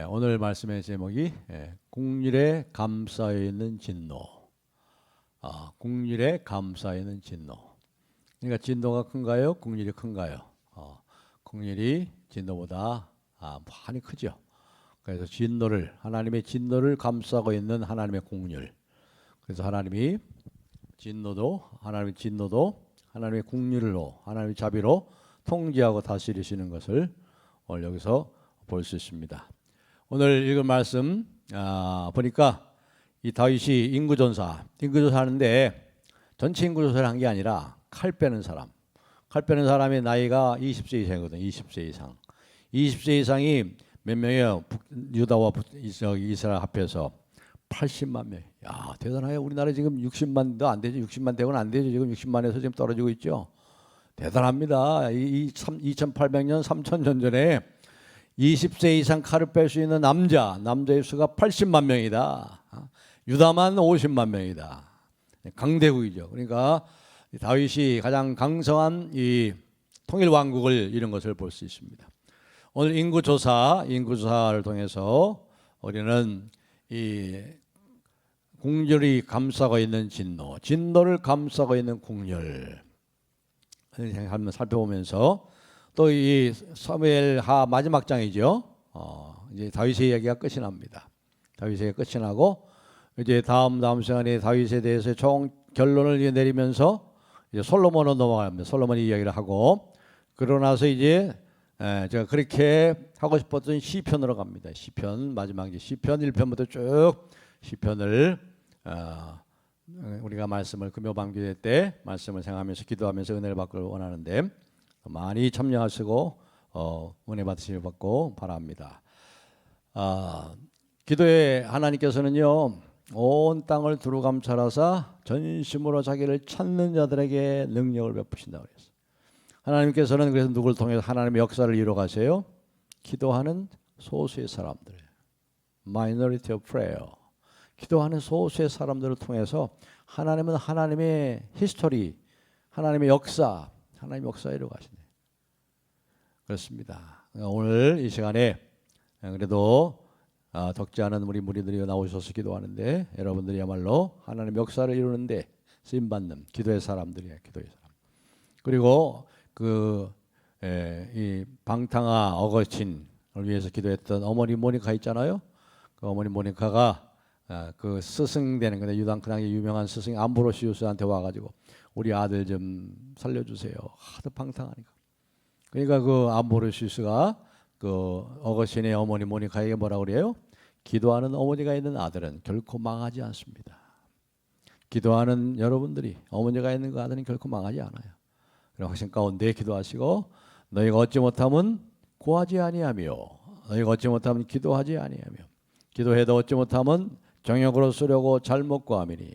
오늘 말씀의 제목이 국률에 감싸여 있는 진노. 국률에 감싸여 있는 진노. 그러니까 진노가 큰가요? 국률이 큰가요? 국률이 진노보다 많이 크죠. 그래서 하나님의 진노를 감싸고 있는 하나님의 국률. 그래서 하나님의 진노도 하나님의 국률로, 하나님의 자비로 통제하고 다스리시는 것을 오늘 여기서 볼 수 있습니다. 오늘 읽은 말씀 보니까 이 다윗이 인구조사 하는데 전체 인구조사를 한 게 아니라 칼 빼는 사람의 나이가 20세 이상이거든. 20세 이상. 20세 이상이 몇 명이에요? 유다와 이스라엘 합해서 80만 명. 야, 대단해요. 우리나라 지금 60만도 안 되죠. 60만 되고는 안 되죠. 지금 60만에서 지금 떨어지고 있죠. 대단합니다. 2800년, 3000년 전에 20세 이상 칼을 뺄 수 있는 남자의 수가 80만 명이다. 유다만 50만 명이다. 강대국이죠. 그러니까 다윗이 가장 강성한 이 통일 왕국을 이룬 것을 볼 수 있습니다. 오늘 인구조사를 통해서 우리는 이 국률이 감싸고 있는 진노를 감싸고 있는 국률 한번 살펴보면서 또 이 사무엘하 마지막 장이죠. 이제 다윗의 이야기가 끝이 납니다. 다윗의 끝이 나고 이제 다음 시간에 다윗에 대해서 총 결론을 내리면서 이제 솔로몬으로 넘어갑니다. 솔로몬이 이야기를 하고 그러고 나서 이제 제가 그렇게 하고 싶었던 시편으로 갑니다. 시편 마지막 시편 1편부터 쭉 시편을 우리가 말씀을 금요 밤기도 때 말씀을 생각하면서 기도하면서 은혜를 받기를 원하는데 많이 참여하시고 은혜 받으시길 받고 바랍니다. 기도에 하나님께서는요 온 땅을 두루 감찰하사 전심으로 자기를 찾는 자들에게 능력을 베푸신다고 그랬어요. 하나님께서는 그래서 누구를 통해서 하나님의 역사를 이루어 가세요? 기도하는 소수의 사람들, minority of prayer. 기도하는 소수의 사람들을 통해서 하나님은 하나님의 히스토리, 하나님의 역사 이루어 가시네. 그렇습니다. 오늘 이 시간에 그래도 덕지 않은 우리 무리들이 나오셔서 기도하는데 여러분들이야말로 하나님의 역사를 이루는데 쓰임 받는 기도의 사람들이에요. 기도의 사람. 그리고 이 방탕아 어거신을 위해서 기도했던 어머니 모니카 있잖아요. 그 어머니 모니카가 그 스승되는 근데 유당 그 당시 유명한 스승 암브로시우스한테 와가지고 우리 아들 좀 살려주세요. 하도 방탕하니까. 그러니까 그 암브로시우스가 그 어거신의 어머니 모니카에게 뭐라고 그래요? 기도하는 어머니가 있는 아들은 결코 망하지 않습니다. 기도하는 여러분들이 어머니가 있는 그 아들은 결코 망하지 않아요. 그럼 확신 가운데 기도하시고 너희가 얻지 못하면 구하지 아니하며 너희가 얻지 못하면 기도하지 아니하며 기도해도 얻지 못하면 정욕으로 쓰려고 잘못 구함이니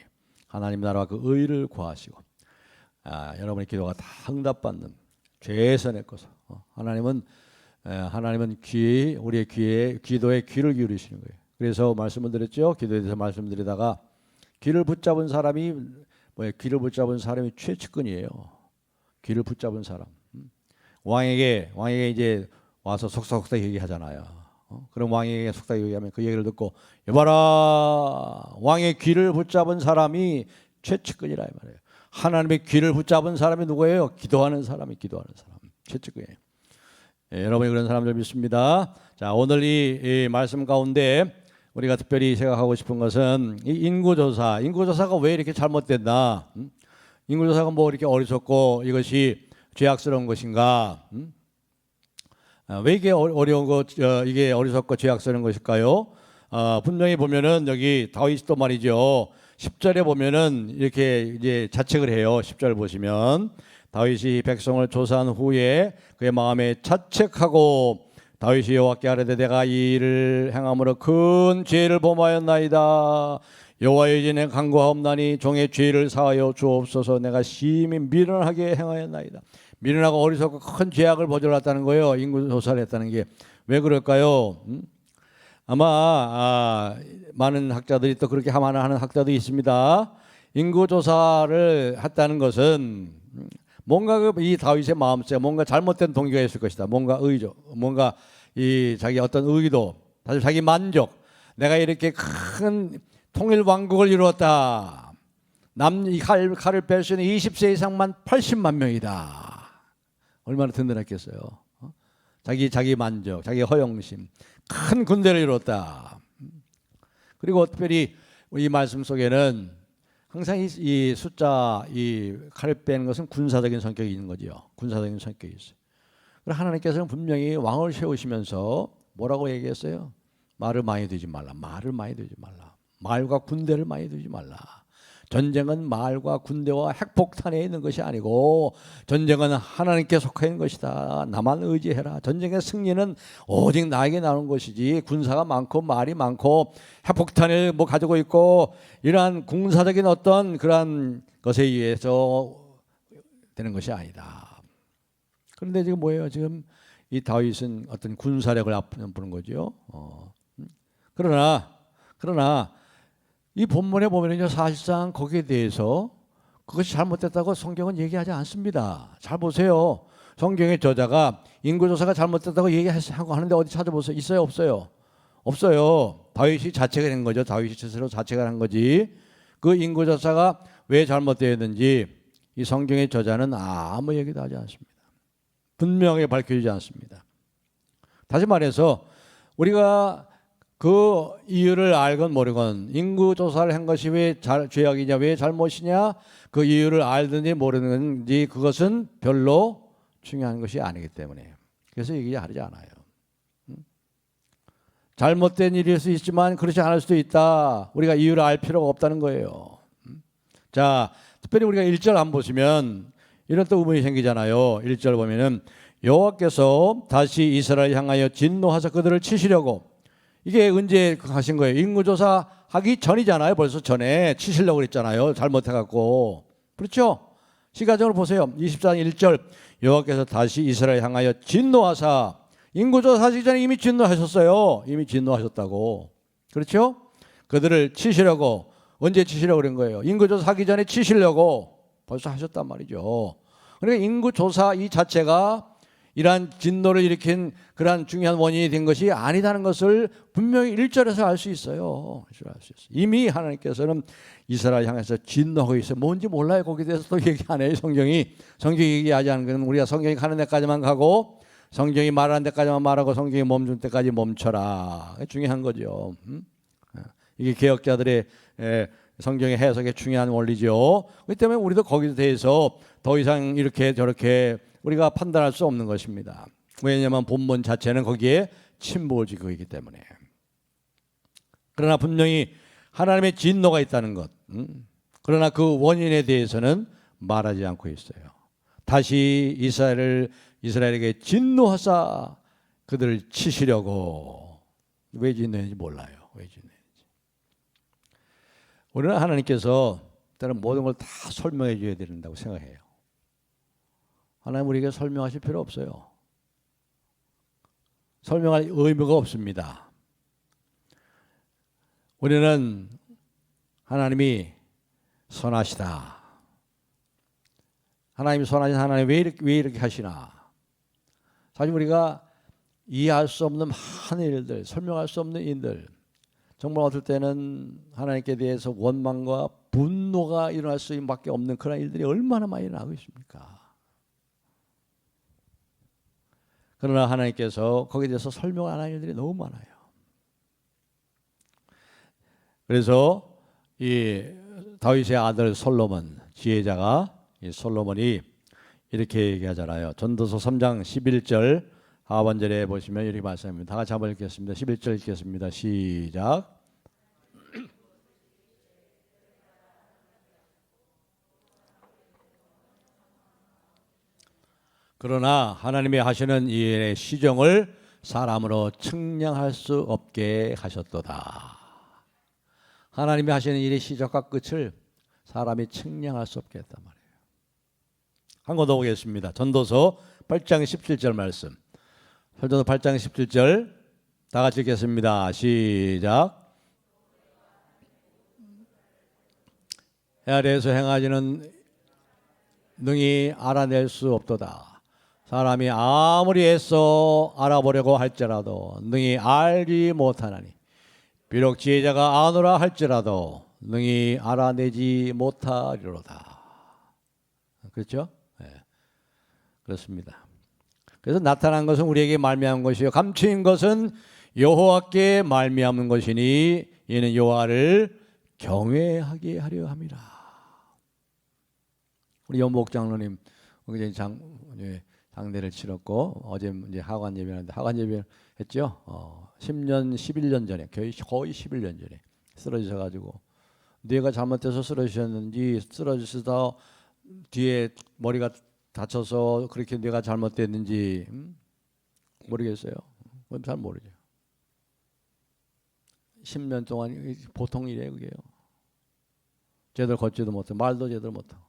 하나님 나라와 그 의를 구하시고 여러분의 기도가 다 응답받는 최선의 것을 하나님은 우리의 기도에 귀를 기울이시는 거예요. 그래서 말씀을 드렸죠. 기도에 대해서 말씀드리다가 귀를 붙잡은 사람이 최측근이에요. 귀를 붙잡은 사람. 왕에게 이제 와서 속삭 얘기하잖아요. 그럼 왕에게 속삭 얘기하면 그 얘기를 듣고 여봐라 왕의 귀를 붙잡은 사람이 최측근이라 이 말이에요. 하나님의 귀를 붙잡은 사람이 누구예요? 기도하는 사람 최측근이에요. 여러분이 그런 사람들 믿습니다. 자, 오늘 이 말씀 가운데 우리가 특별히 생각하고 싶은 것은 이 인구조사가 왜 이렇게 잘못됐나? 인구조사가 뭐 이렇게 어리석고 이것이 죄악스러운 것인가? 왜 이게 이게 어리석고 죄악스러운 것일까요? 분명히 보면은 여기 다윗이 또 말이죠. 10절에 보면은 이렇게 이제 자책을 해요. 10절 보시면 다윗이 백성을 조사한 후에 그의 마음에 자책하고 다윗이 여호와께 아뢰되 내가 이 일을 행함으로 큰 죄를 범하였나이다. 여호와의 전에 간구하옵나니 종의 죄를 사하여 주옵소서. 내가 심히 미련하게 행하였나이다. 미련하고 어리석고 큰 죄악을 저질렀다는 거예요. 인구조사를 했다는 게 왜 그럴까요? 아마 많은 학자들이 또 그렇게 하는 학자도 있습니다. 인구조사를 했다는 것은 뭔가 이 다윗의 마음속에 뭔가 잘못된 동기가 있을 것이다. 뭔가 이 자기 어떤 의도 다시 자기 만족. 내가 이렇게 큰 통일 왕국을 이루었다. 이 칼을 뺄 수 있는 20세 이상만 80만 명이다. 얼마나 든든했겠어요. 자기 만족, 자기 허영심, 큰 군대를 이뤘다. 그리고 특별히 이 말씀 속에는 항상 이 숫자, 이 칼을 빼는 것은 군사적인 성격이 있는 거죠. 군사적인 성격이 있어요. 그리고 하나님께서는 분명히 왕을 세우시면서 뭐라고 얘기했어요? 말을 많이 두지 말라. 말을 많이 두지 말라. 말과 군대를 많이 두지 말라. 전쟁은 말과 군대와 핵폭탄에 있는 것이 아니고 전쟁은 하나님께 속해 있는 것이다. 나만 의지해라. 전쟁의 승리는 오직 나에게 나오는 것이지 군사가 많고 말이 많고 핵폭탄을 뭐 가지고 있고 이러한 군사적인 어떤 그러한 것에 의해서 되는 것이 아니다. 그런데 지금 뭐예요? 지금 이 다윗은 어떤 군사력을 앞부는 거죠. 그러나 이 본문에 보면요, 사실상 거기에 대해서 그것이 잘못됐다고 성경은 얘기하지 않습니다. 잘 보세요. 성경의 저자가 인구조사가 잘못됐다고 얘기하고 하는데 어디 찾아보세요. 있어요, 없어요? 없어요. 다윗이 자책을 한 거죠. 다윗이 스스로 자책을 한 거지. 그 인구조사가 왜 잘못되었는지 이 성경의 저자는 아무 얘기도 하지 않습니다. 분명하게 밝혀지지 않습니다. 다시 말해서 우리가 그 이유를 알건 모르건 인구조사를 한 것이 왜 죄악이냐, 왜 잘못이냐, 그 이유를 알든지 모르는지 그것은 별로 중요한 것이 아니기 때문에 그래서 얘기하지 않아요. 잘못된 일일 수 있지만 그렇지 않을 수도 있다. 우리가 이유를 알 필요가 없다는 거예요. 자, 특별히 우리가 1절 안 보시면 이런 또 의문이 생기잖아요. 1절 보면은 여호와께서 다시 이스라엘 향하여 진노하사 그들을 치시려고. 이게 언제 하신 거예요? 인구조사 하기 전이잖아요. 벌써 전에 치시려고 그랬잖아요. 잘못해갖고. 그렇죠? 시가적으로 보세요. 24장 1절 여호와께서 다시 이스라엘 향하여 진노하사. 인구조사 하기 전에 이미 진노하셨어요. 이미 진노하셨다고. 그렇죠? 그들을 치시려고. 언제 치시려고 그런 거예요? 인구조사 하기 전에 치시려고 벌써 하셨단 말이죠. 그러니까 인구조사 이 자체가 이러한 진노를 일으킨 그러한 중요한 원인이 된 것이 아니다는 것을 분명히 1절에서 알 수 있어요. 이미 하나님께서는 이스라엘 향해서 진노하고 있어요. 뭔지 몰라요. 거기에 대해서 또 얘기 안 해요. 성경이 얘기하지 않은 것은 우리가 성경이 가는 데까지만 가고 성경이 말하는 데까지만 말하고 성경이 멈춘 때까지 멈춰라. 중요한 거죠. 이게 개혁자들의 성경의 해석의 중요한 원리죠. 그렇기 때문에 우리도 거기에 대해서 더 이상 이렇게 저렇게 우리가 판단할 수 없는 것입니다. 왜냐하면 본문 자체는 거기에 침묵을 지키고 있기 때문에. 그러나 분명히 하나님의 진노가 있다는 것. 그러나 그 원인에 대해서는 말하지 않고 있어요. 다시 이스라엘에게 진노하사 그들을 치시려고. 왜 진노했는지 몰라요. 왜 진노했는지. 우리는 하나님께서 때는 모든 걸 다 설명해 줘야 된다고 생각해요. 하나님 우리에게 설명하실 필요 없어요. 설명할 의무가 없습니다. 우리는 하나님이 선하시다. 하나님이 선하신 하나님 왜 이렇게 하시나. 사실 우리가 이해할 수 없는 많은 일들, 설명할 수 없는 일들, 정말 어떨 때는 하나님께 대해서 원망과 분노가 일어날 수밖에 없는 그런 일들이 얼마나 많이 일어나고 있습니까? 그러나 하나님께서 거기에 대해서 설명 안 하는 일들이 너무 많아요. 그래서 이 다윗의 아들 솔로몬 지혜자가 이 솔로몬이 이렇게 얘기하잖아요. 전도서 3장 11절 하반절에 보시면 이렇게 말씀합니다. 다 같이 한번 읽겠습니다. 11절 읽겠습니다. 시작. 그러나 하나님이 하시는 이 일의 시정을 사람으로 측량할 수 없게 하셨도다. 하나님이 하시는 일의 시작과 끝을 사람이 측량할 수 없게 했단 말이에요. 한 번 더 보겠습니다. 전도서 8장 17절 말씀. 전도서 8장 17절 다 같이 읽겠습니다. 시작. 해 아래에서 행하지는 능히 알아낼 수 없도다. 사람이 아무리 애써 알아보려고 할지라도 능히 알지 못하나니 비록 지혜자가 아노라 할지라도 능히 알아내지 못하리로다. 그렇죠? 네. 그렇습니다. 그래서 나타난 것은 우리에게 말미암은 것이요 감추인 것은 여호와께 말미암은 것이니 이는 여호와를 경외하게 하려 함이라. 우리 연복 장로님 어제 장례를 치렀고 어제 이제 하관 예배하는데 하관 예배 했죠. 10년 11년 전에 거의 11년 전에 쓰러지셔 가지고 뇌가 잘못돼서 쓰러지셨는지 쓰러지시다 뒤에 머리가 다쳐서 그렇게 뇌가 잘못됐는지 모르겠어요. 잘 모르죠. 10년 동안 보통 일이에요, 그게요. 제대로 걷지도 못하고 말도 제대로 못하고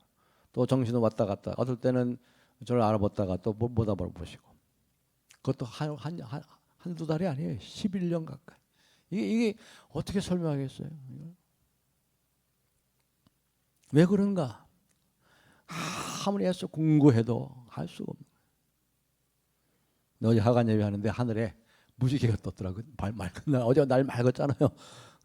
또 정신도 왔다 갔다. 어떨 때는 저를 알아봤다가 또 못 알아보시고 그것도 한두 달이 아니에요. 11년 가까이. 이게 어떻게 설명하겠어요? 왜 그런가? 아무리 해서 공부해도 할 수가 없는 거예요. 어제 하관 예배하는데 하늘에 무지개가 떴더라고요. 어제 날 맑았잖아요.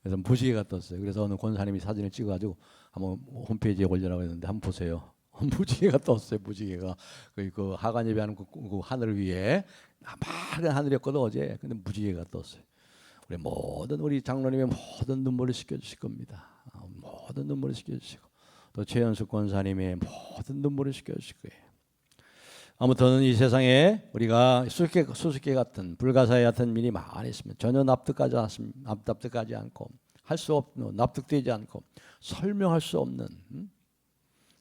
그래서 무지개가 떴어요. 그래서 어느 권사님이 사진을 찍어가지고 한번 홈페이지에 올리라고 했는데 한번 보세요. 무지개가 떴어요. 무지개가 그 하관 예배하는 그 하늘 위에 맑은 하늘이었거든 어제. 근데 무지개가 떴어요. 우리 장로님의 모든 눈물을 씻겨주실 겁니다. 모든 눈물을 씻겨주시고 또 최연숙 권사님의 모든 눈물을 씻겨주실 거예요. 아무튼 이 세상에 우리가 수수께 같은 불가사의 같은 일이 많이 있습니다. 전혀 납득하지 않고 할 수 없는 납득되지 않고 설명할 수 없는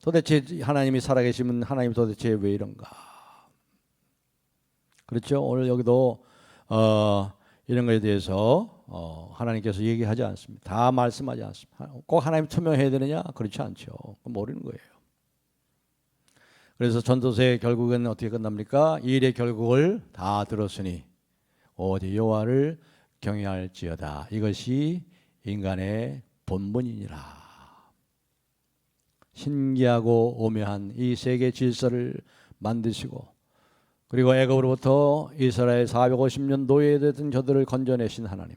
도대체 하나님이 살아계시면 하나님 도대체 왜 이런가? 그렇죠? 오늘 여기도 이런 것에 대해서 하나님께서 얘기하지 않습니다. 다 말씀하지 않습니다. 꼭 하나님 투명해야 되느냐? 그렇지 않죠. 모르는 거예요. 그래서 전도서의 결국은 어떻게 끝납니까? 이 일의 결국을 다 들었으니 오직 여호와를 경외할지어다. 이것이 인간의 본분이니라. 신기하고 오묘한 이 세계 질서를 만드시고 그리고 애굽으로부터 이스라엘 450년 노예되던 저들을 건져내신 하나님,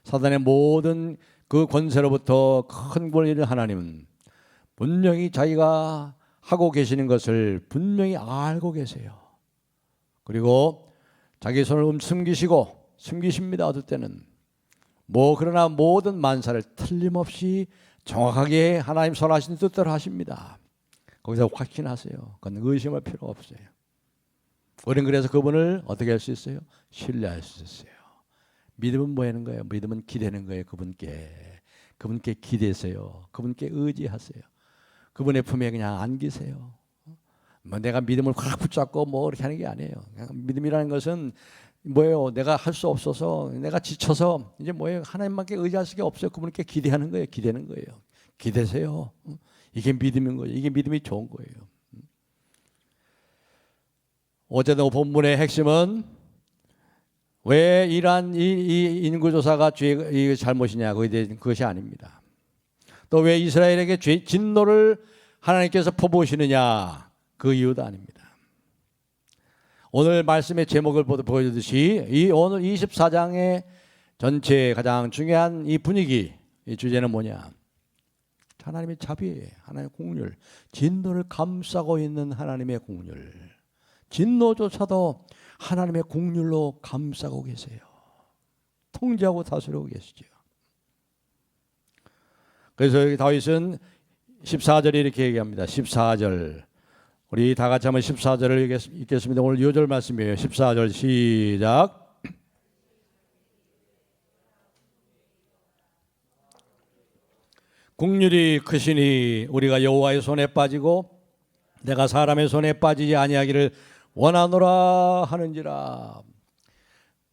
사단의 모든 그 권세로부터 큰 권리를 하나님은 분명히 자기가 하고 계시는 것을 분명히 알고 계세요. 그리고 자기 손을 숨기십니다. 어떨 때는 그러나 모든 만사를 틀림없이 정확하게 하나님 선하신 뜻대로 하십니다. 거기서 확신하세요. 그건 의심할 필요가 없어요. 우리는 그래서 그분을 어떻게 할 수 있어요? 신뢰할 수 있어요. 믿음은 뭐 하는 거예요? 믿음은 기대는 거예요. 그분께 기대세요. 그분께 의지하세요. 그분의 품에 그냥 안기세요. 내가 믿음을 확 붙잡고 그렇게 하는 게 아니에요. 믿음이라는 것은 뭐예요? 내가 할 수 없어서 내가 지쳐서 이제 뭐예요? 하나님밖에 의지할 수가 없어요. 그분께 기대하는 거예요. 기대는 거예요. 기대세요. 이게 믿음인 거예요. 이게 믿음이 좋은 거예요. 어제도 본문의 핵심은 왜 이러한 이 인구조사가 죄의 잘못이냐 그것이 아닙니다. 또 왜 이스라엘에게 진노를 하나님께서 퍼부으시느냐 그 이유도 아닙니다. 오늘 말씀의 제목을 보여주듯이 이 오늘 24장의 전체 가장 중요한 이 분위기, 이 주제는 뭐냐? 하나님의 자비, 하나님의 공률, 진노를 감싸고 있는 하나님의 공률. 진노조차도 하나님의 공률로 감싸고 계세요. 통제하고 다스리고 계시죠. 그래서 여기 다윗은 14절에 이렇게 얘기합니다. 14절. 우리 다 같이 한번 14절을 읽겠습니다. 오늘 요절 말씀이에요. 14절 시작. 국률이 크시니 우리가 여호와의 손에 빠지고 내가 사람의 손에 빠지지 아니하기를 원하노라 하는지라.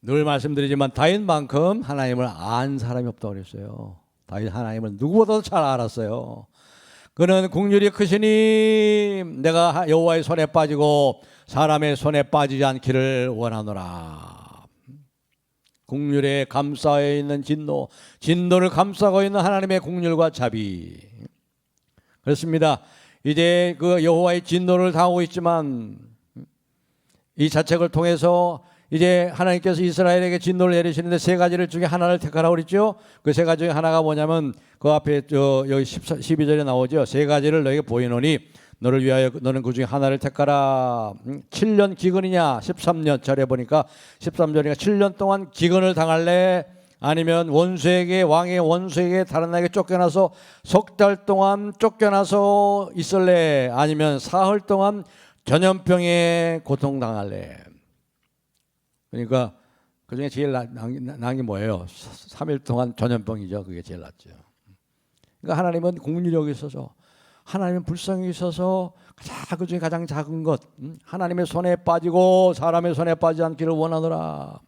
늘 말씀드리지만 다윗만큼 하나님을 안 사람이 없다고 그랬어요. 다윗 하나님을 누구보다도 잘 알았어요. 그는 국률이 크시니 내가 여호와의 손에 빠지고 사람의 손에 빠지지 않기를 원하노라. 국률에 감싸여 있는 진노를 감싸고 있는 하나님의 국률과 자비. 그렇습니다. 이제 그 여호와의 진노를 당하고 있지만 이 자책을 통해서 이제 하나님께서 이스라엘에게 진노를 내리시는데 세 가지를 중에 하나를 택하라고 그랬죠. 그 세 가지 중에 하나가 뭐냐면 그 앞에 여기 12절에 나오죠. 세 가지를 너에게 보이노니 너를 위하여 너는 그 중에 하나를 택하라. 7년 기근이냐 13년 절에 보니까 13절이니까 7년 동안 기근을 당할래? 아니면 원수에게 왕의 원수에게 다른 나라에게 쫓겨나서 석 달 동안 쫓겨나서 있을래? 아니면 사흘 동안 전염병에 고통당할래? 그러니까 그중에 제일 나은 게 뭐예요? 3일 동안 전염병이죠. 그게 제일 낫죠. 그러니까 하나님은 공률력이 있어서 하나님은 불성이 있어서 그중에 가장 작은 것 하나님의 손에 빠지고 사람의 손에 빠지지 않기를 원하노라.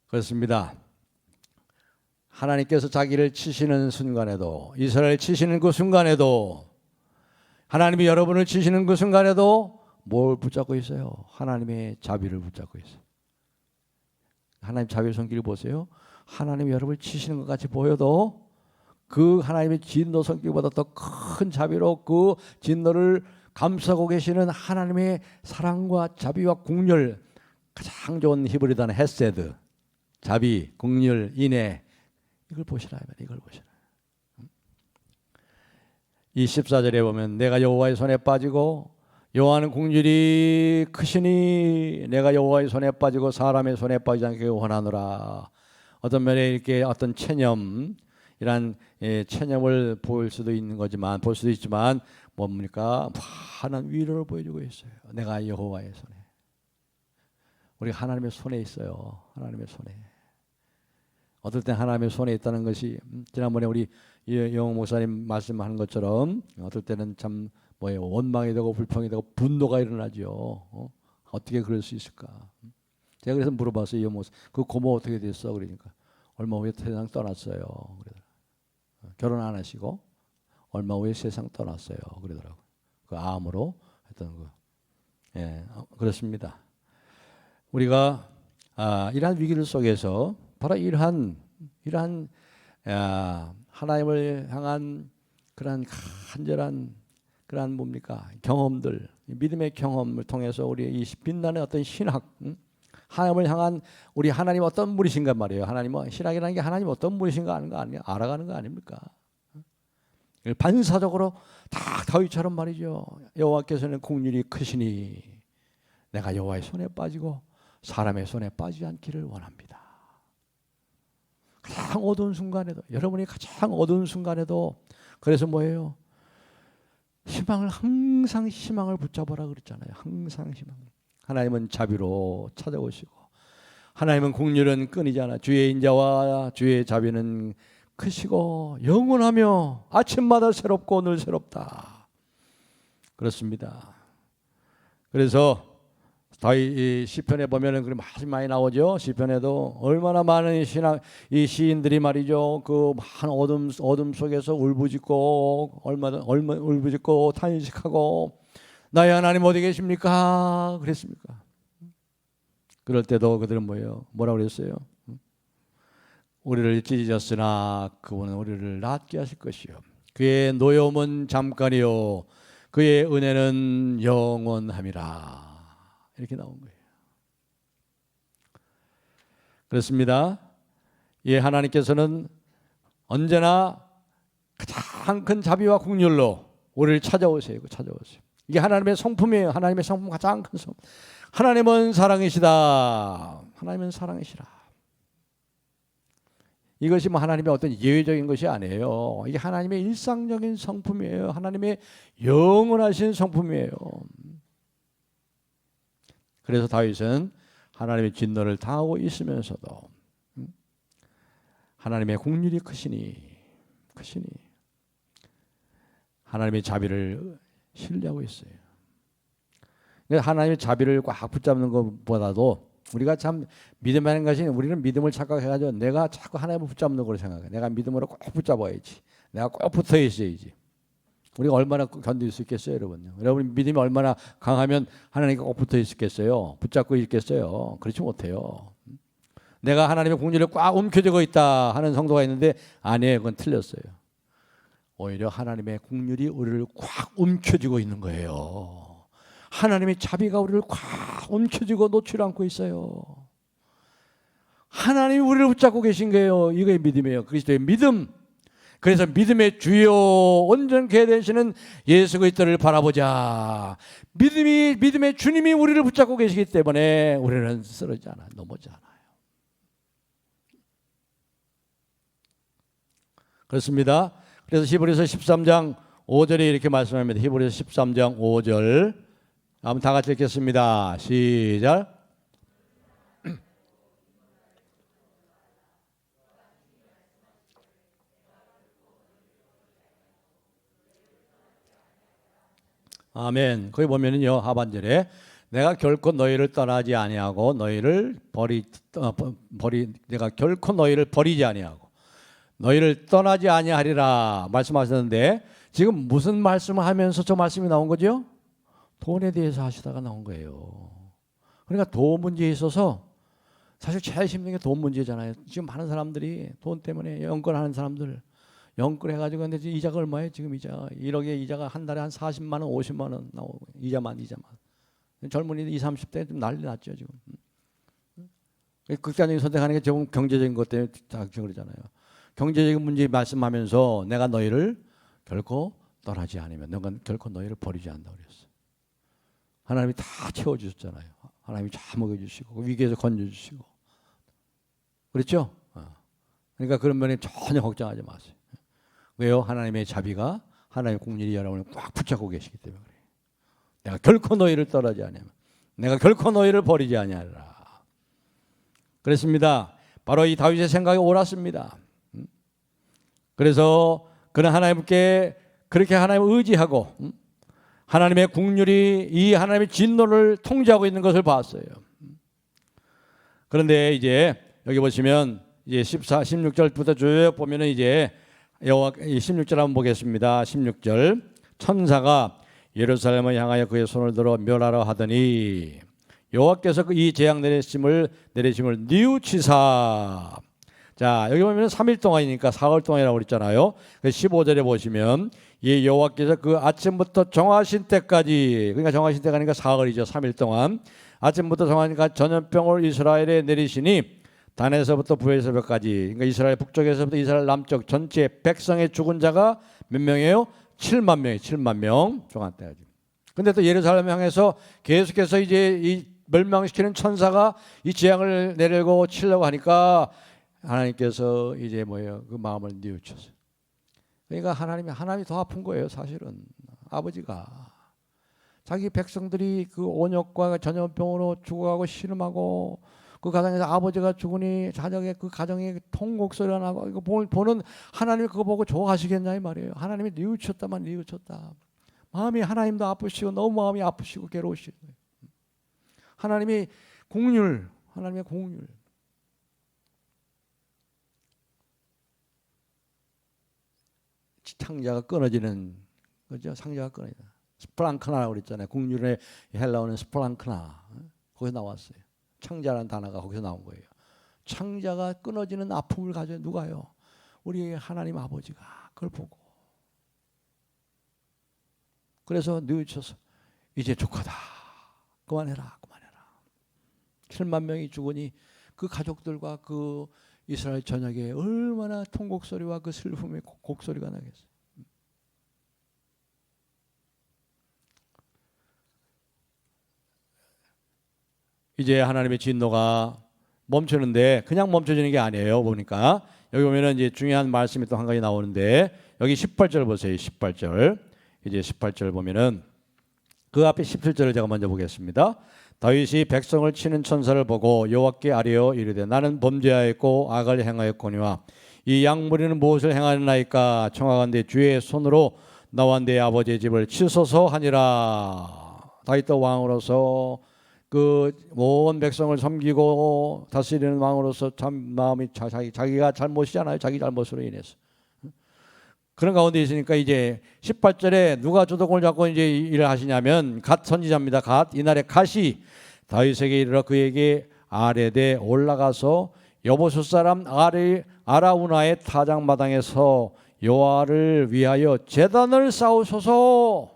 그렇습니다. 하나님께서 자기를 치시는 순간에도 이스라엘 치시는 그 순간에도 하나님이 여러분을 치시는 그 순간에도 뭘 붙잡고 있어요? 하나님의 자비를 붙잡고 있어요. 하나님 자비의 손길을 보세요. 하나님이 여러분을 치시는 것 같이 보여도 그 하나님의 진노 손길보다 더 큰 자비로 그 진노를 감싸고 계시는 하나님의 사랑과 자비와 긍휼, 가장 좋은 히브리 단어 헤세드, 자비, 긍휼, 인애, 이걸 보시라. 이걸 보시라. 이 14절에 보면 내가 여호와의 손에 빠지고 여호와는 긍휼이 크시니 내가 여호와의 손에 빠지고 사람의 손에 빠지지 않게 원하노라. 어떤 면에 이렇게 어떤 체념, 이런 체념을 볼 수도 있는 거지만 볼 수도 있지만 뭡니까? 환한 위로를 보여주고 있어요. 내가 여호와의 손에, 우리가 하나님의 손에 있어요. 하나님의 손에. 어떨 땐 하나님의 손에 있다는 것이 지난번에 우리 영호 목사님 말씀하는 것처럼 어떨 때는 참 원망이 되고 불평이 되고 분노가 일어나죠. 어떻게 그럴 수 있을까? 제가 그래서 물어봤어요. 이 목사, 그 고모 어떻게 됐어? 그러니까 얼마 후에 세상 떠났어요. 결혼 안 하시고 얼마 후에 세상 떠났어요. 그러더라고. 그 암으로 했던 거. 예, 그렇습니다. 우리가 이러한 위기를 속에서 바로 이러한 하나님을 향한 그러한 간절한 그러한 뭡니까? 경험들, 믿음의 경험을 통해서 우리의 이 빛나는 어떤 신학, 하나님을 향한 우리 하나님 어떤 분이신가 말이에요. 하나님은 신학이라는 게 하나님 어떤 분이신가 하는 거 아니에요? 알아가는 거 아닙니까? 반사적으로 다 다윗처럼 말이죠. 여호와께서는 긍휼이 크시니 내가 여호와의 손에 빠지고 사람의 손에 빠지지 않기를 원합니다. 가장 어두운 순간에도, 여러분이 가장 어두운 순간에도, 그래서 뭐예요? 항상 희망을 붙잡아라 그랬잖아요. 항상 희망. 하나님은 자비로 찾아오시고 하나님은 긍휼은 끊이지 않아. 주의 인자와 주의 자비는 크시고 영원하며 아침마다 새롭고 늘 새롭다. 그렇습니다. 그래서 다윗 시편에 보면은 그런 많이 나오죠. 시편에도 얼마나 많은 이 시인들이 말이죠. 그 많은 어둠 속에서 울부짖고 얼마 울부짖고 탄식하고 나의 하나님 어디 계십니까? 그랬습니까? 그럴 때도 그들은 뭐라고 그랬어요? 우리를 찢으셨으나 그분은 우리를 낫게 하실 것이요. 그의 노여움은 잠깐이요 그의 은혜는 영원함이라. 이렇게 나온 거예요. 그렇습니다. 예, 하나님께서는 언제나 가장 큰 자비와 긍휼로 우리를 찾아오세요. 이게 하나님의 성품이에요. 하나님의 성품 가장 큰 성품. 하나님은 사랑이시다. 하나님은 사랑이시라. 이것이 하나님의 어떤 예외적인 것이 아니에요. 이게 하나님의 일상적인 성품이에요. 하나님의 영원하신 성품이에요. 그래서 다윗은 하나님의 진노를 당하고 있으면서도 하나님의 긍휼이 크시니 하나님의 자비를 신뢰하고 있어요. 하나님의 자비를 꽉 붙잡는 것보다도 우리가 참 믿음이라는 것이 우리는 믿음을 착각해가지고 내가 자꾸 하나님을 붙잡는 걸 생각해. 내가 믿음으로 꼭 붙잡아야지. 내가 꼭 붙어 있어야지. 우리가 얼마나 견딜 수 있겠어요, 여러분요? 여러분 믿음이 얼마나 강하면 하나님께 꼭 붙어 있겠어요? 붙잡고 있겠어요? 그렇지 못해요. 내가 하나님의 긍휼을 꽉 움켜쥐고 있다 하는 성도가 있는데 아니에요, 그건 틀렸어요. 오히려 하나님의 긍휼이 우리를 꽉 움켜쥐고 있는 거예요. 하나님의 자비가 우리를 꽉 움켜쥐고 놓지 않고 있어요. 하나님이 우리를 붙잡고 계신 거예요. 이거의 믿음이에요. 그리스도의 믿음. 그래서 믿음의 주요 온전케 되시는 예수 그리스도를 바라보자. 믿음의 주님이 우리를 붙잡고 계시기 때문에 우리는 쓰러지지 않아요. 넘어지지 않아요. 그렇습니다. 그래서 히브리서 13장 5절에 이렇게 말씀합니다. 히브리서 13장 5절 한번 다 같이 읽겠습니다. 시작. 아멘. 거기 보면은요, 하반절에 내가 결코 너희를 떠나지 아니하고 너희를 내가 결코 너희를 버리지 아니하고 너희를 떠나지 아니하리라 말씀하셨는데, 지금 무슨 말씀을 하면서 저 말씀이 나온 거죠? 돈에 대해서 하시다가 나온 거예요. 그러니까 돈 문제에 있어서 사실 제일 힘든 게 돈 문제잖아요. 지금 많은 사람들이 돈 때문에 연끌하는 사람들, 연끌해가지고 근데 이자가 얼마예요? 지금 이자 1억에 이자가 한 달에 한 40만 원, 50만 원 나오고 이자만. 젊은이들 20, 30대 좀 난리 났죠 지금. 극단적인 선택하는 게 조금 경제적인 것 때문에 다 그러잖아요. 경제적인 문제 말씀하면서 내가 너희를 결코 떠나지 않으면 내가 결코 너희를 버리지 않는다 그랬어. 하나님이 다 채워주셨잖아요. 하나님이 다 먹여주시고 위기에서 건져주시고 그렇죠? 그러니까 그런 면에 전혀 걱정하지 마세요. 왜요? 하나님의 자비가, 하나님의 공률이 여러분을 꽉 붙잡고 계시기 때문에 그래요. 내가 결코 너희를 떠나지 아니하면 내가 결코 너희를 버리지 아니하리라. 그랬습니다. 바로 이 다윗의 생각이 옳았습니다. 그래서 그는 하나님께 그렇게 하나님을 의지하고 하나님의 국률이 이 하나님의 진노를 통제하고 있는 것을 봤어요. 그런데 이제 여기 보시면 이제 16절부터 쭉 보면은 이제 16절 한번 보겠습니다. 16절 천사가 예루살렘을 향하여 그의 손을 들어 멸하려 하더니 여호와께서 이 재앙 내리심을 뉘우치사. 자, 여기 보면 3일 동안이니까 4월 동안이라고 그랬잖아요. 15절에 보시면 이 여호와께서 그 아침부터 정하신 때까지, 그러니까 정하신 때가 아니니까 4월이죠. 3일 동안 아침부터 정하니까 전염병을 이스라엘에 내리시니 단에서부터 부에서까지, 그러니까 이스라엘 북쪽에서부터 이스라엘 남쪽 전체 백성의 죽은 자가 몇 명이에요? 7만 명이에요. 7만 명 종한 때까지. 근데 또 예루살렘 향해서 계속해서 이제 이 멸망시키는 천사가 이 재앙을 내리고 치려고 하니까 하나님께서 이제 뭐예요? 그 마음을 뉘우쳤어요. 그러니까 하나님이 더 아픈 거예요. 사실은 아버지가 자기 백성들이 그 온역과 전염병으로 죽어가고 신음하고 그 가정에서 아버지가 죽으니 자녀의 그 가정에 통곡소리가 나고 이거 보는 하나님이 그거 보고 좋아하시겠냐 이 말이에요. 하나님이 뉘우쳤다만 뉘우쳤다. 마음이 하나님도 아프시고 너무 마음이 아프시고 괴로우시고 하나님의 공률. 창자가 끊어지는 거죠. 상자가 끊어지는 스플랑크나라고 그랬잖아요. 국률의 헬라어는 스플랑크나. 거기서 나왔어요. 창자라는 단어가 거기서 나온 거예요. 창자가 끊어지는 아픔을 가져 누가요? 우리 하나님 아버지가 그걸 보고 그래서 뉘우쳐서 이제 조카다. 그만해라. 7만 명이 죽으니 그 가족들과 그 이스라엘 전역에 얼마나 통곡소리와 그 슬픔의 곡소리가 나겠어요. 이제 하나님의 진노가 멈추는데 그냥 멈춰지는 게 아니에요. 보니까 여기 보면은 이제 중요한 말씀이 또 한 가지 나오는데 여기 18절 보세요. 18절. 이제 18절 보면은 그 앞에 17절을 제가 먼저 보겠습니다. 다윗이 백성을 치는 천사를 보고 여호와께 아뢰어 이르되 나는 범죄하였고 악을 행하였거니와 이 양무리는 무엇을 행하였나이까 청하건대 주의 손으로 나와 내 아버지의 집을 치소서 하니라. 다윗도 왕으로서 그 온 백성을 섬기고 다스리는 왕으로서 참 마음이 자기가 잘못이잖아요. 자기 잘못으로 인해서 그런 가운데 있으니까 이제 18절에 누가 주도권을 잡고 이제 일을 하시냐면 갓 선지자입니다. 이날에 갓이 다윗에게 이르러 그에게 아뢰되 올라가서 여보수 사람 아라우나의 타작마당에서 여호와를 위하여 제단을 쌓으소서.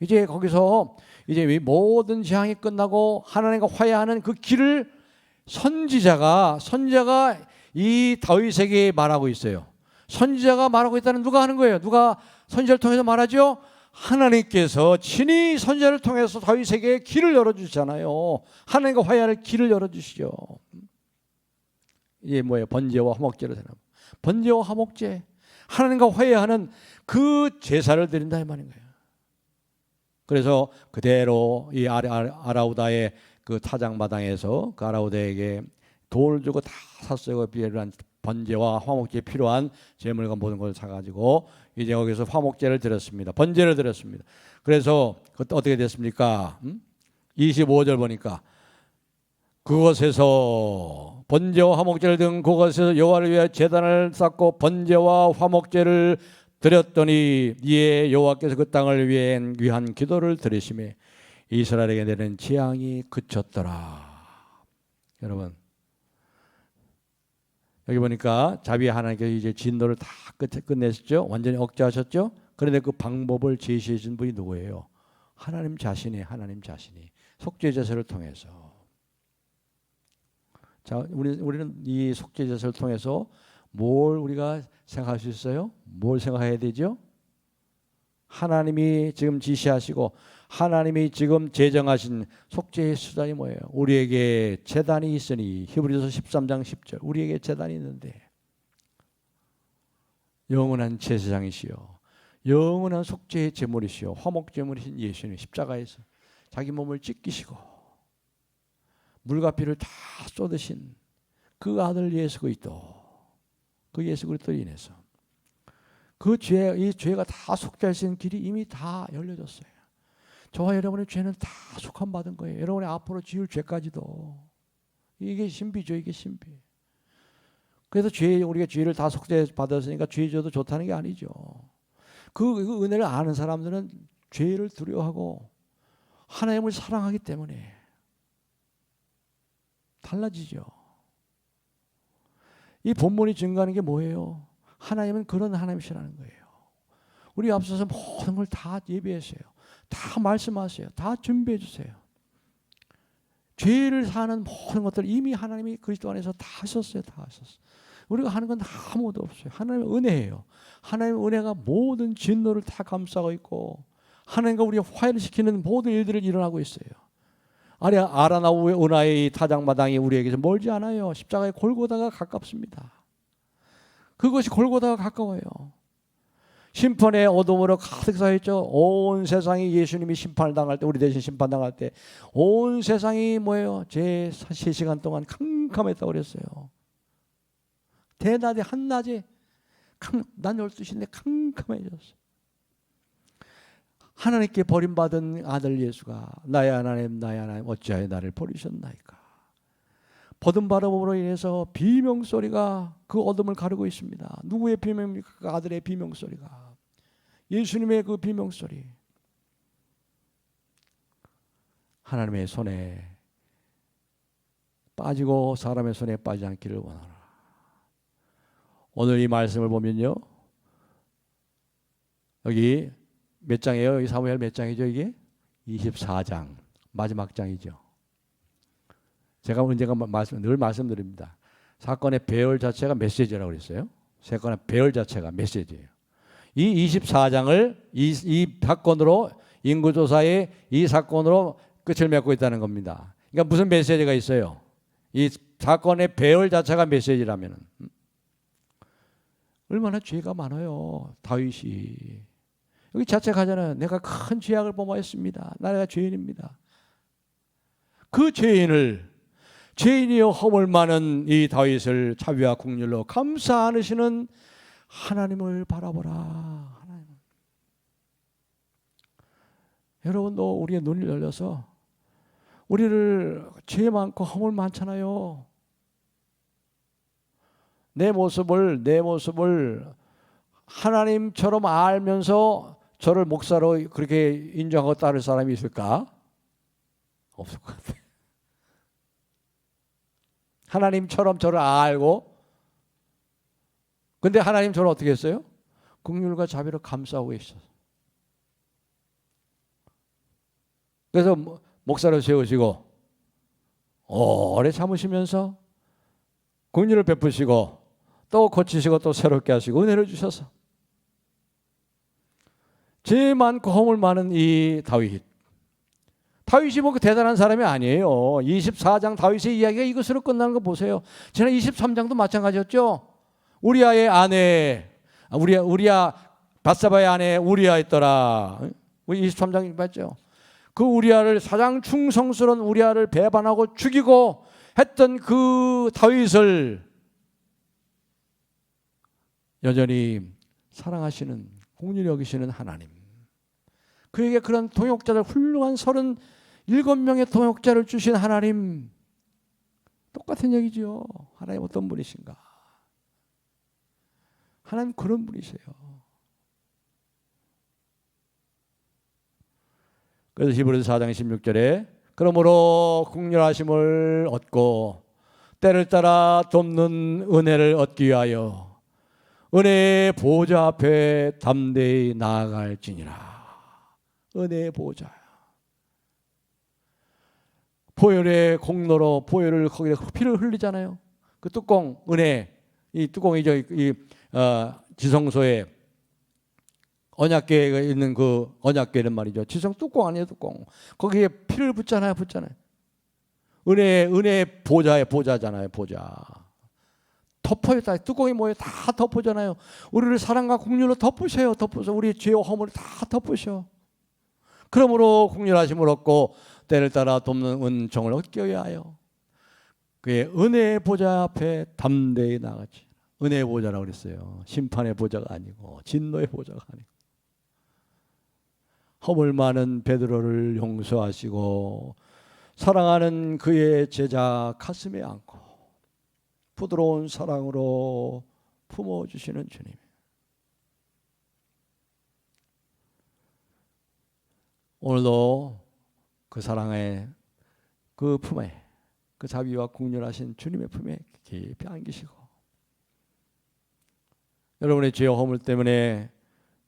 이제 거기서 이제 이 모든 재앙이 끝나고 하나님과 화해하는 그 길을 선지자가 이 다윗에게 말하고 있어요. 선지자가 말하고 있다는 누가 하는 거예요? 누가 선지자를 통해서 말하죠? 하나님께서 친히 선지자를 통해서 다윗에게 길을 열어주잖아요. 하나님과 화해할 길을 열어주시죠. 이게 뭐예요? 번제와 화목제를 드리는 번제와 화목제, 하나님과 화해하는 그 제사를 드린다 이 말인 거예요. 그래서 그대로 이 아라우다의 그 타작마당에서 그 아라우다에게 돈을 주고 다 샀어요. 필요한 번제와 화목제에 필요한 제물과 모든 걸 사가지고 이제 거기서 화목제를 드렸습니다. 번제를 드렸습니다. 그래서 그때 어떻게 됐습니까? 25절 보니까 그곳에서 번제와 화목제를 든 그곳에서 여호와를 위하여 제단을 쌓고 번제와 화목제를 드렸더니 이에 여호와께서 그 땅을 위한 기도를 들으시매 이스라엘에게 내린 재앙이 그쳤더라. 여러분 여기 보니까 자비의 하나님께서 이제 진노를 다 끝내셨죠. 완전히 억제하셨죠. 그런데 그 방법을 제시해 준 분이 누구예요? 하나님 자신이 속죄 제사를 통해서. 자, 우리는 이 속죄 제사를 통해서 뭘 우리가 생각할 수 있어요? 뭘 생각해야 되죠? 하나님이 지금 지시하시고 하나님이 지금 제정하신 속죄의 수단이 뭐예요? 우리에게 제단이 있으니 히브리서 13장 10절 우리에게 제단이 있는데 영원한 제사장이시요 영원한 속죄의 제물이시요 화목제물이신 예수님 십자가에서 자기 몸을 찢기시고 물과 피를 다 쏟으신 그 아들 예수 그리스도 그 예수 그리스도로 인해서 이 죄가 다 속죄할 수 있는 길이 이미 다 열려졌어요. 저와 여러분의 죄는 다 속함받은 거예요. 여러분의 앞으로 지을 죄까지도. 이게 신비죠. 이게 신비. 그래서 우리가 죄를 다 속죄받았으니까 죄 져도 좋다는 게 아니죠. 그 은혜를 아는 사람들은 죄를 두려워하고 하나님을 사랑하기 때문에 달라지죠. 이 본문이 증거하는 게 뭐예요? 하나님은 그런 하나님이시라는 거예요. 우리 앞서서 모든 걸 다 예비했어요. 다 말씀하세요. 다 준비해 주세요. 죄를 사는 모든 것들 이미 하나님이 그리스도 안에서 다 하셨어요. 다 하셨어요. 우리가 하는 건 아무것도 없어요. 하나님의 은혜예요. 하나님의 은혜가 모든 진노를 다 감싸고 있고 하나님과 우리가 화해를 시키는 모든 일들을 일어나고 있어요. 아라나우의 은하의 타작마당이 우리에게서 멀지 않아요. 십자가의 골고다가 가깝습니다. 그것이 골고다가 가까워요. 심판의 어둠으로 가득 쌓여있죠. 온 세상이 예수님이 심판을 당할 때 우리 대신 심판당할 때 온 세상이 뭐예요? 제 3시간 동안 캄캄했다고 그랬어요. 대낮에 한낮에 난 12시인데 캄캄해졌어요. 하나님께 버림받은 아들 예수가 나의 하나님 어찌하여 나를 버리셨나이까. 버림받음으로 인해서 비명소리가 그 어둠을 가르고 있습니다. 누구의 비명입니까? 그 아들의 비명소리가. 예수님의 그 비명소리. 하나님의 손에 빠지고 사람의 손에 빠지지 않기를 원하노라. 오늘 이 말씀을 보면요. 여기 몇 장이에요? 여기 사무엘 몇 장이죠? 이게 24장 마지막 장이죠. 제가 언젠가 늘 말씀드립니다. 사건의 배열 자체가 메시지라고 그랬어요. 사건의 배열 자체가 메시지예요. 이 24장을 이 사건으로 인구조사의 이 사건으로 끝을 맺고 있다는 겁니다. 그러니까 무슨 메시지가 있어요? 이 사건의 배열 자체가 메시지라면 얼마나 죄가 많아요. 다윗이 여기 자책하잖아요. 내가 큰 죄악을 범하였습니다. 나가 죄인입니다. 그 죄인이여 허물 많은 이 다윗을 자비와 긍휼로 감싸 안으시는 하나님을 바라보라. 하나님. 여러분도 우리의 눈을 열려서 우리를 죄 많고 허물 많잖아요. 내 모습을 하나님처럼 알면서 저를 목사로 그렇게 인정하고 따를 사람이 있을까? 없을 것 같아요. 하나님처럼 저를 알고 근데 하나님 저를 어떻게 했어요? 긍휼과 자비로 감싸고 계셨어요. 그래서 목사로 세우시고 오래 참으시면서 긍휼을 베푸시고 또 고치시고 또 새롭게 하시고 은혜를 주셔서 죄 많고 허물 많은 이 다윗이 뭐 대단한 사람이 아니에요. 24장 다윗의 이야기가 이것으로 끝나는 거 보세요. 지난 23장도 마찬가지였죠. 우리아의 아내, 우리아 밧사바의 아내 우리아 있더라. 우리 23장 봤죠. 그 우리아를 사장 충성스러운 우리아를 배반하고 죽이고 했던 그 다윗을 여전히 사랑하시는 긍휼히 여기시는 하나님, 그에게 그런 동역자들 훌륭한 37명의 동역자를 주신 하나님, 똑같은 얘기죠. 하나님 어떤 분이신가? 하나님 그런 분이세요. 그래서 히브리서 4장 16절에 그러므로 긍휼하심을 얻고 때를 따라 돕는 은혜를 얻기 위하여 은혜의 보좌 앞에 담대히 나아갈지니라. 은혜의 보좌. 보혈의 공로로 보혈을 거기에 피를 흘리잖아요. 그 뚜껑 은혜, 이 뚜껑이 지성소에 언약궤에 있는 그 언약궤는 말이죠. 지성 뚜껑 아니에요, 뚜껑. 거기에 피를 붓잖아요. 은혜의 보좌잖아요, 보좌. 덮어요. 다 뚜껑이 뭐예요? 다 덮어잖아요. 우리를 사랑과 긍휼로 덮으세요. 덮어서 우리의 죄와 허물을 다 덮으셔. 그러므로 긍휼하심을 얻고 때를 따라 돕는 은총을 얻기 위하여 그의 은혜의 보좌 앞에 담대히 나가지. 은혜의 보좌라고 그랬어요. 심판의 보좌가 아니고 진노의 보좌가 아니고. 허물 많은 베드로를 용서하시고 사랑하는 그의 제자 가슴에 안고 부드러운 사랑으로 품어주시는 주님. 오늘도 그 사랑의 그 품에, 그 자비와 긍휼하신 주님의 품에 깊이 안기시고, 여러분의 죄와 허물 때문에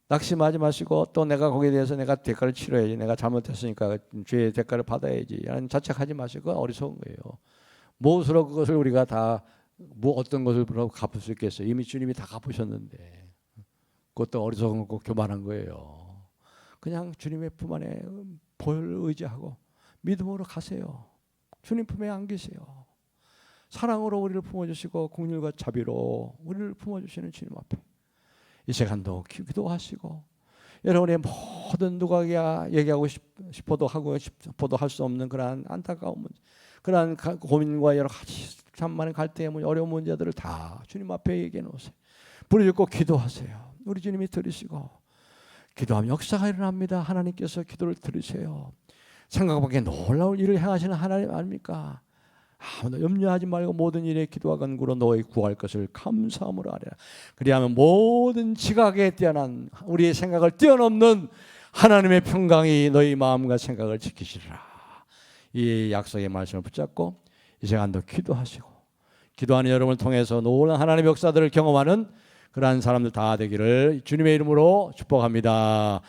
낙심하지 마시고 또 내가 거기에 대해서 내가 대가를 치러야지, 내가 잘못했으니까 죄의 대가를 받아야지 라는 자책하지 마시고 어리석은 거예요. 무엇으로 그것을 우리가 다 어떤 것을 갚을 수 있겠어요? 이미 주님이 다 갚으셨는데 그것도 어리석은 거고 교만한 거예요. 그냥 주님의 품 안에 보혈을 의지하고 믿음으로 가세요. 주님 품에 안기세요. 사랑으로 우리를 품어주시고 긍휼과 자비로 우리를 품어주시는 주님 앞에 이 시간도 기도하시고, 여러분의 모든 누가 얘기하고 싶어도 하고 싶어도 할 수 없는 그러한 안타까운 문제, 그러한 고민과 여러 가지 참 많은 갈등의 문제, 어려운 문제들을 다 주님 앞에 얘기해 놓으세요. 부르짖고 기도하세요. 우리 주님이 들으시고, 기도하면 역사가 일어납니다. 하나님께서 기도를 들으세요. 생각 밖에 놀라운 일을 행하시는 하나님 아닙니까? 아무도 염려하지 말고 모든 일에 기도와 간구로 너희 구할 것을 감사함으로 하라. 그리하면 모든 지각에 뛰어난 우리의 생각을 뛰어넘는 하나님의 평강이 너희 마음과 생각을 지키시리라. 이 약속의 말씀을 붙잡고 이 시간도 기도하시고, 기도하는 여러분을 통해서 놀라운 하나님의 역사들을 경험하는 그러한 사람들 다 되기를 주님의 이름으로 축복합니다.